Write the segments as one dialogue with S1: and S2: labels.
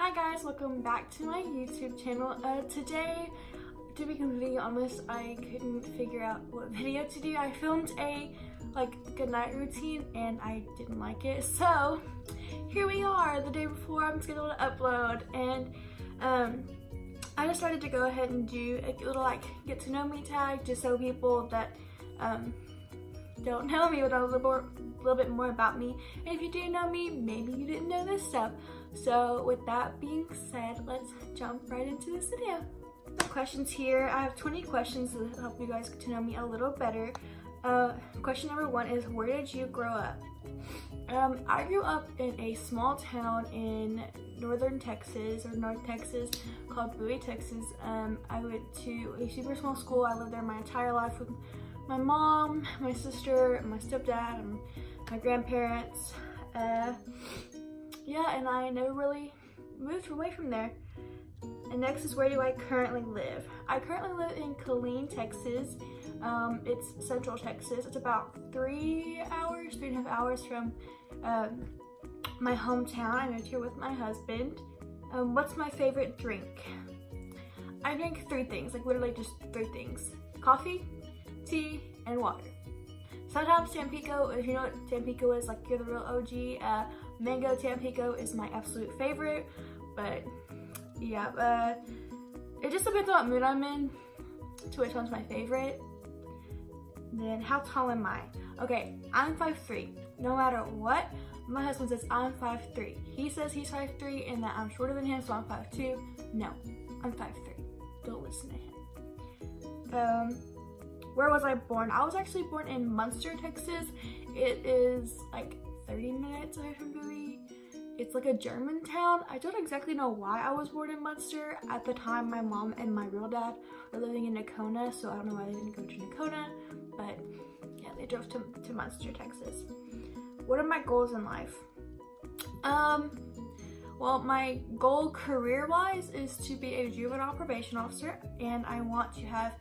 S1: Hi guys, welcome back to my YouTube channel. Today, to be completely honest, I couldn't figure out what video to do. I filmed a good night routine and I didn't like it, so here we are the day before I'm scheduled to upload. And I decided to go ahead and do a little get to know me tag, just so people that don't know me would know a little bit more about me. And if you do know me, maybe you didn't know this stuff. So with that being said, let's jump right into this video. The questions here, I have 20 questions to help you guys get to know me a little better. Question number 1 is, where did you grow up? I grew up in a small town in northern Texas, or North Texas, called Bowie, Texas. I went to a super small school. I lived there my entire life with my mom, my sister, my stepdad, and my grandparents. Yeah, and I never really moved away from there. And next is, where do I currently live? I currently live in Killeen, Texas. It's central Texas. It's about 3.5 hours from my hometown. I moved here with my husband. What's my favorite drink? I drink 3 things, literally just 3 things. Coffee, tea, and water. Sometimes Tampico, if you know what Tampico is, you're the real OG. Mango Tampico is my absolute favorite, but yeah, it just depends on what mood I'm in to which one's my favorite. Then, how tall am I? Okay, I'm 5'3". No matter what, my husband says I'm 5'3". He says he's 5'3" and that I'm shorter than him, so I'm 5'2". No, I'm 5'3". Don't listen to him. Where was I born? I was actually born in Munster, Texas. It is 30 minutes away from Bowie. It's a German town. I don't exactly know why I was born in Munster. At the time, my mom and my real dad were living in Nakona, so I don't know why they didn't go to Nakona, but yeah, they drove to Munster, Texas. What are my goals in life? Well, my goal career-wise is to be a juvenile probation officer, and I want to have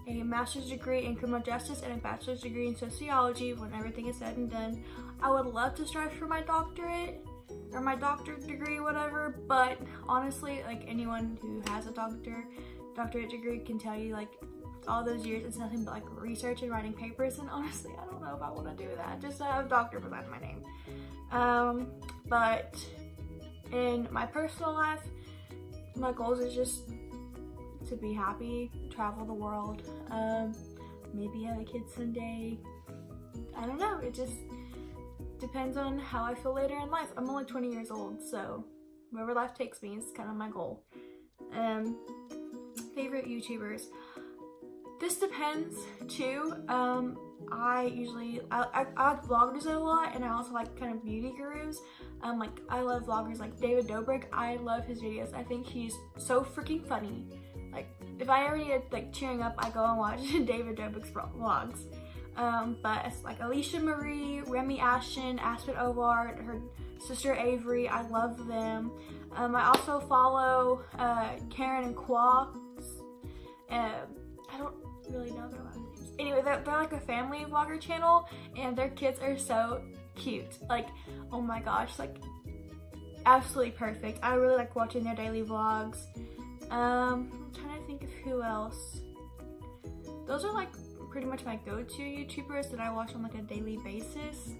S1: a master's degree in criminal justice and a bachelor's degree in sociology when everything is said and done. I would love to strive for my doctorate or my doctorate degree, whatever, but honestly, anyone who has a doctorate degree can tell you, all those years it's nothing but research and writing papers, and honestly, I don't know if I want to do that, just to have doctor beside my name. But in my personal life, my goals is just to be happy, travel the world, maybe have a kid someday. I don't know, it just depends on how I feel later in life. I'm only 20 years old, so wherever life takes me is kind of my goal. Favorite YouTubers? This depends too. I like vloggers a lot, and I also like kind of beauty gurus. I love vloggers like David Dobrik. I love his videos. I think he's so freaking funny. If I ever need cheering up, I go and watch David Dobrik's vlogs. But it's Alicia Marie, Remy Ashton, Aspen Ovard, her sister Avery. I love them. I also follow Karen and Kwa. I don't really know their last names. Anyway, they're a family vlogger channel, and their kids are so cute. Oh my gosh, absolutely perfect. I really like watching their daily vlogs. I'm trying to think of who else. Those are pretty much my go-to YouTubers that I watch on a daily basis.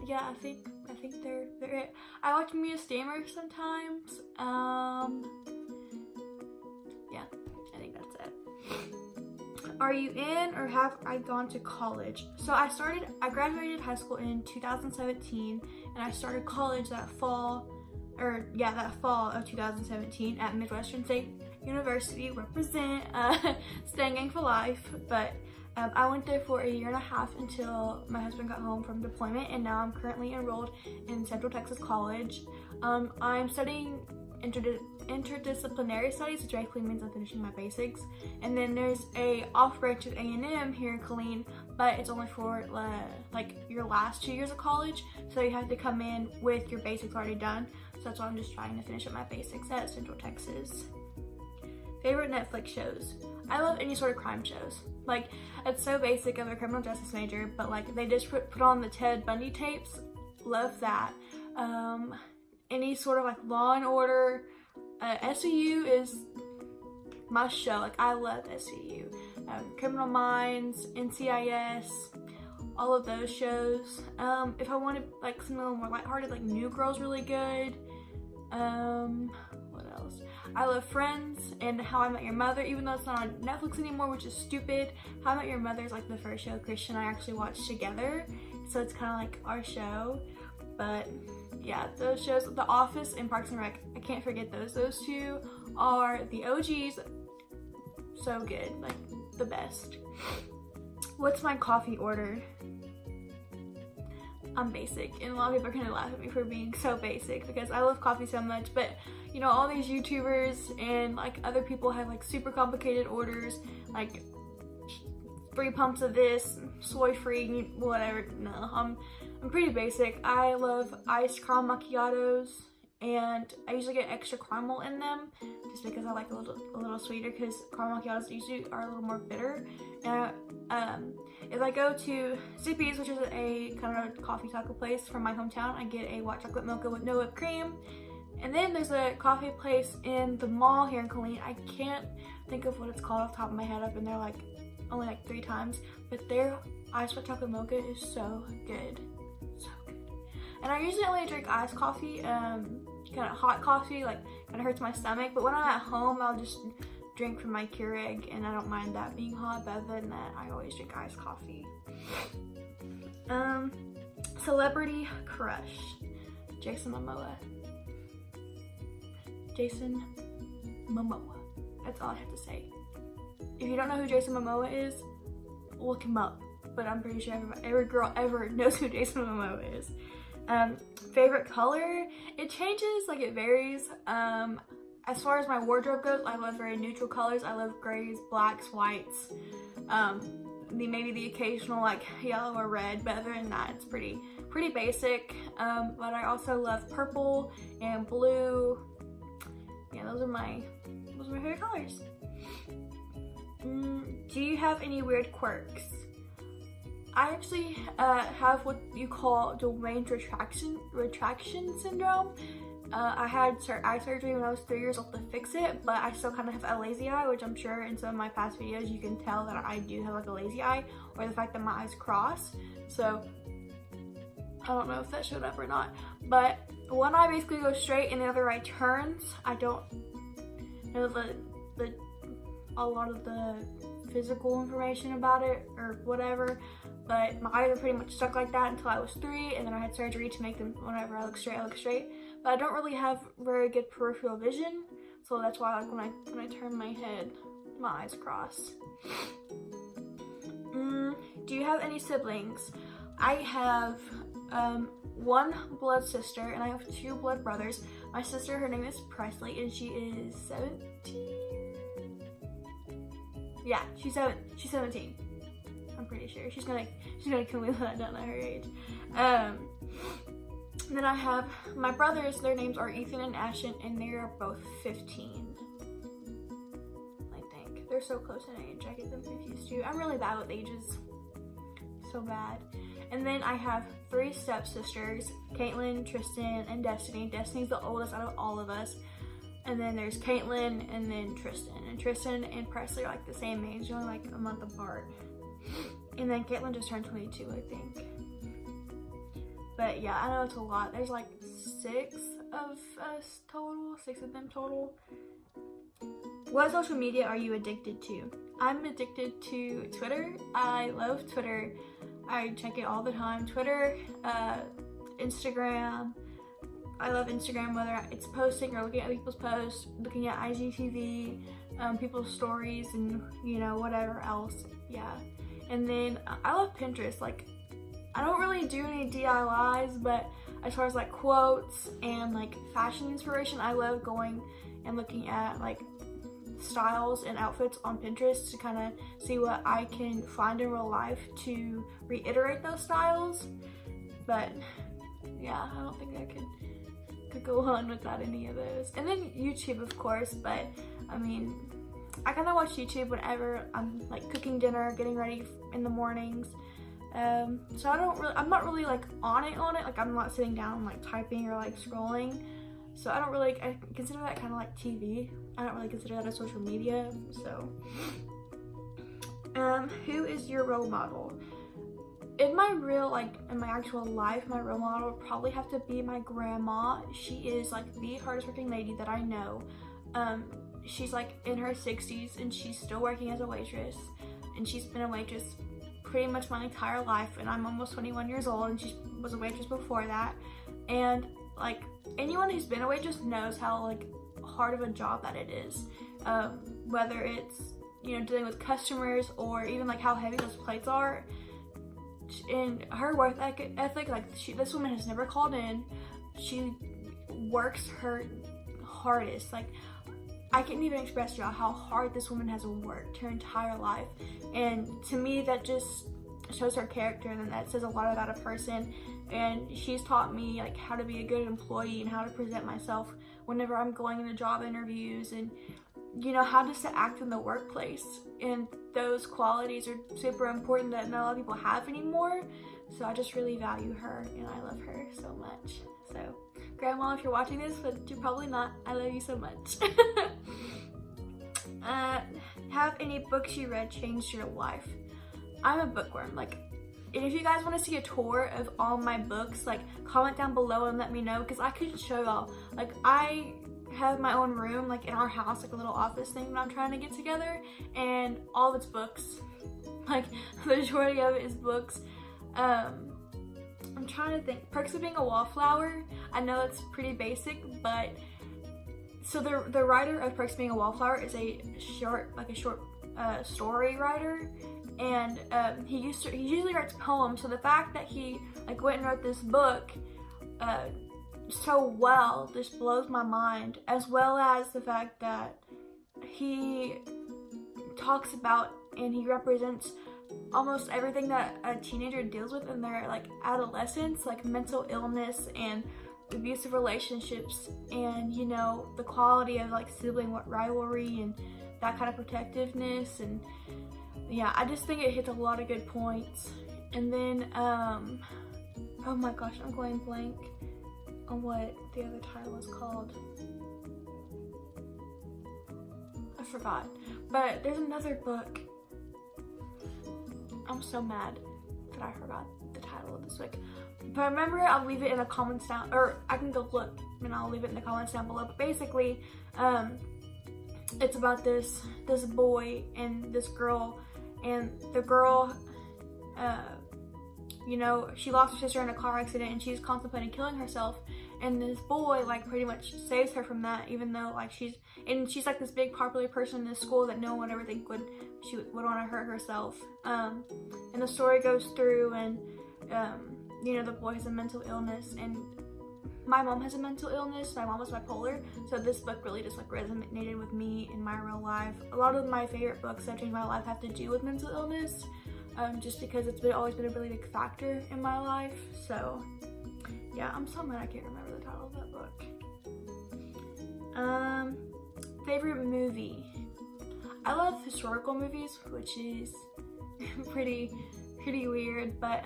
S1: Yeah, I think they're it. I watch Mia Stammer sometimes. Yeah, I think that's it. Are you in or have I gone to college? So I graduated high school in 2017, and I started college that fall of 2017 at Midwestern State University. Represent, staying gang for life. But I went there for 1.5 years until my husband got home from deployment, and now I'm currently enrolled in Central Texas College. I'm studying interdisciplinary studies, which basically means I'm finishing my basics. And then there's a off branch at A&M here in Killeen, but it's only for your last 2 years of college, so you have to come in with your basics already done. So that's why I'm just trying to finish up my basics at Central Texas. Favorite Netflix shows? I love any sort of crime shows. It's so basic. I'm a criminal justice major, but they just put on the Ted Bundy tapes. Love that. any sort of like Law and Order. SVU is my show. Like, I love SVU. Criminal Minds, NCIS, all of those shows. If I wanted like something a little more lighthearted, like New Girl's really good. What else? I love Friends and How I Met Your Mother, even though it's not on Netflix anymore, which is stupid. How I Met Your Mother is like the first show Christian and I actually watched together, so it's kind of like our show. But yeah, those shows, The Office and Parks and Rec, I can't forget those. Those two are the OGs. So good, like the best. What's my coffee order? I'm basic, and a lot of people are gonna laugh at me for being so basic because I love coffee so much, but you know, all these YouTubers and like other people have like super complicated orders, like 3 pumps of this, soy free, whatever. No, I'm pretty basic. I love iced caramel macchiatos, and I usually get extra caramel in them just because I like a little sweeter, because caramel macchiatos usually are a little more bitter. And if I go to Zippy's, which is a kind of coffee taco place from my hometown, I get a white chocolate mocha with no whipped cream. And then there's a coffee place in the mall here in Killeen. I can't think of what it's called off the top of my head. I've been there like only like 3 times, but their iced white chocolate mocha is so good. So good. And I usually only drink iced coffee, kind of hot coffee, like kind of hurts my stomach. But when I'm at home, I'll just drink from my Keurig, and I don't mind that being hot. But other than that, I always drink iced coffee. Celebrity crush, Jason Momoa. Jason Momoa. That's all I have to say. If you don't know who Jason Momoa is, look him up. But I'm pretty sure every girl ever knows who Jason Momoa is. Favorite color? It changes, like it varies. As far as my wardrobe goes, I love very neutral colors. I love grays, blacks, whites. Maybe the occasional like yellow or red, but other than that, it's pretty basic. But I also love purple and blue. Yeah, those are my favorite colors. Do you have any weird quirks? I actually have what you call Dwayne's retraction syndrome. I had eye surgery when I was 3 years old to fix it, but I still kind of have a lazy eye, which I'm sure in some of my past videos you can tell that I do have like a lazy eye, or the fact that my eyes cross. So I don't know if that showed up or not, but one eye basically goes straight and the other eye turns. I don't know a lot of the physical information about it or whatever, but my eyes are pretty much stuck like that until I was 3, and then I had surgery to make them, whenever I look straight. But I don't really have very good peripheral vision, so that's why like when I turn my head, my eyes cross. Do you have any siblings? I have 1 blood sister and I have 2 blood brothers. My sister, her name is Presley, and she is 17. Yeah, she's 17. I'm pretty sure. She's gonna kill me when I don't know her age. Then I have my brothers. Their names are Ethan and Ashton, and they are both 15. I think they're so close in age. I get them confused too. I'm really bad with ages. So bad. And then I have 3 stepsisters: Caitlin, Tristan, and Destiny. Destiny's the oldest out of all of us. And then there's Caitlin, and then Tristan. And Tristan and Presley are like the same age, only like a month apart. And then Caitlin just turned 22, I think. But yeah, I know it's a lot. There's like 6 of us total, 6 of them total. What social media are you addicted to? I'm addicted to Twitter. I love Twitter. I check it all the time. Twitter, Instagram. I love Instagram, whether it's posting or looking at people's posts, looking at IGTV, people's stories, and you know, whatever else. Yeah. And then I love Pinterest. Like, I don't really do any DIYs, but as far as like quotes and like fashion inspiration, I love going and looking at like styles and outfits on Pinterest to kind of see what I can find in real life to reiterate those styles. But yeah, I don't think I could go on without any of those. And then YouTube, of course, but I mean, I kind of watch YouTube whenever I'm like cooking dinner, getting ready in the mornings. So I'm not really like on it, like I'm not sitting down and like typing or like scrolling. So I don't really, I consider that kind of like TV. I don't really consider that a social media. So, who is your role model? In my real, like, in my actual life, my role model would probably have to be my grandma. She is like the hardest working lady that I know. She's like in her 60s and she's still working as a waitress, and she's been a waitress pretty much my entire life, and I'm almost 21 years old, and she was a waitress before that. And like anyone who's been a waitress knows how like hard of a job that it is, whether it's, you know, dealing with customers or even like how heavy those plates are. And her work ethic, like this woman has never called in. She works her hardest. Like, I can't even express to y'all how hard this woman has worked her entire life. And to me, that just shows her character, and that says a lot about a person. And she's taught me like how to be a good employee and how to present myself whenever I'm going into job interviews, and you know, how just to act in the workplace. And those qualities are super important that not a lot of people have anymore. So I just really value her, and I love her so much. So Grandma, if you're watching this, but you're probably not, I love you so much. Have any books you read changed your life? I'm a bookworm. Like, and if you guys want to see a tour of all my books, like comment down below and let me know, because I could show y'all. Like, I have my own room, like in our house, like a little office thing that I'm trying to get together, and all of it's books. Like, the majority of it is books. I'm trying to think. Perks of Being a Wallflower. I know it's pretty basic, but so the writer of Perks of Being a Wallflower is a short story writer, and he usually writes poems. So the fact that he like went and wrote this book so well just blows my mind, as well as the fact that he talks about and he represents almost everything that a teenager deals with in their like adolescence, like mental illness and abusive relationships, and you know, the quality of like sibling rivalry and that kind of protectiveness. And yeah, I just think it hits a lot of good points. And then oh my gosh, I'm going blank on what the other title is called. I forgot. But there's another book. I'm so mad that I forgot the title of this book. But remember, I'll leave it in the comments down, or I can go look and I'll leave it in the comments down below. But basically, it's about this boy and this girl, and the girl, you know, she lost her sister in a car accident and she's contemplating killing herself. And this boy like pretty much saves her from that, even though like she's like this big popular person in this school that no one would ever think she would want to hurt herself. And the story goes through, and you know, the boy has a mental illness, and my mom has a mental illness. My mom was bipolar, so this book really just like resonated with me in my real life. A lot of my favorite books that changed my life have to do with mental illness, just because it's always been a really big factor in my life. So yeah, I'm so mad I can't remember the title of that book. Favorite movie? I love historical movies, which is pretty weird, but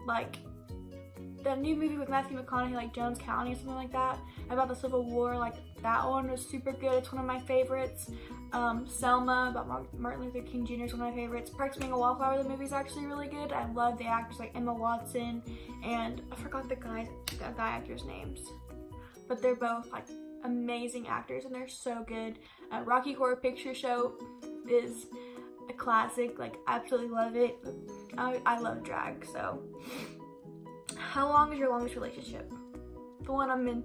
S1: like that new movie with Matthew McConaughey, like Jones County or something like that, about the Civil War, like that one was super good. It's one of my favorites. Selma, about Martin Luther King Jr. is one of my favorites. Perks of Being a Wallflower, the movie's actually really good. I love the actors like Emma Watson, and I forgot the guy actors' names, but they're both like amazing actors and they're so good. Rocky Horror Picture Show is a classic, like absolutely love it. I love drag. So how long is your longest relationship? The one I'm in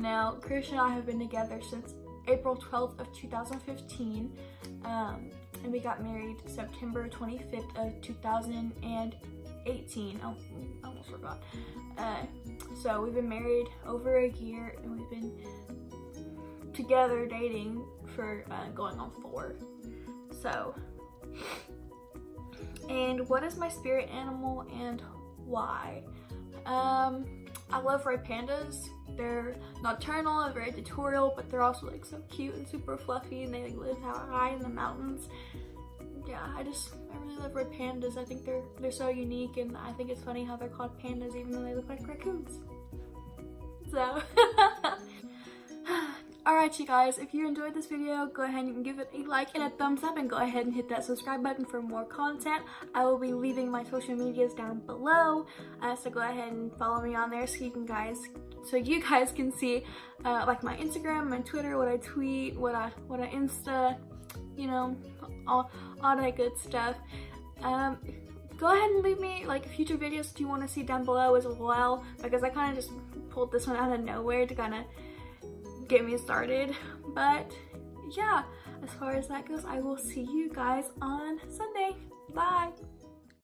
S1: now. Christian and I have been together since April 12th of 2015, and we got married September 25th of 2018. Oh, I almost forgot. So we've been married over a year, and we've been together dating for going on 4. So, and what is my spirit animal and why? I love red pandas. They're nocturnal and very tutorial, but they're also like so cute and super fluffy, and they like live out high in the mountains. yeah, I really love red pandas. I think they're so unique, and I think it's funny how they're called pandas even though they look like raccoons. So, alright you guys, if you enjoyed this video, go ahead and give it a like and a thumbs up, and go ahead and hit that subscribe button for more content. I will be leaving my social medias down below, so go ahead and follow me on there so you guys can see like my Instagram, my Twitter, what I tweet, what I Insta, you know, all that good stuff. Go ahead and leave me like future videos that you want to see down below as well, because I kind of just pulled this one out of nowhere to kind of get me started. But yeah, as far as that goes, I will see you guys on Sunday. Bye.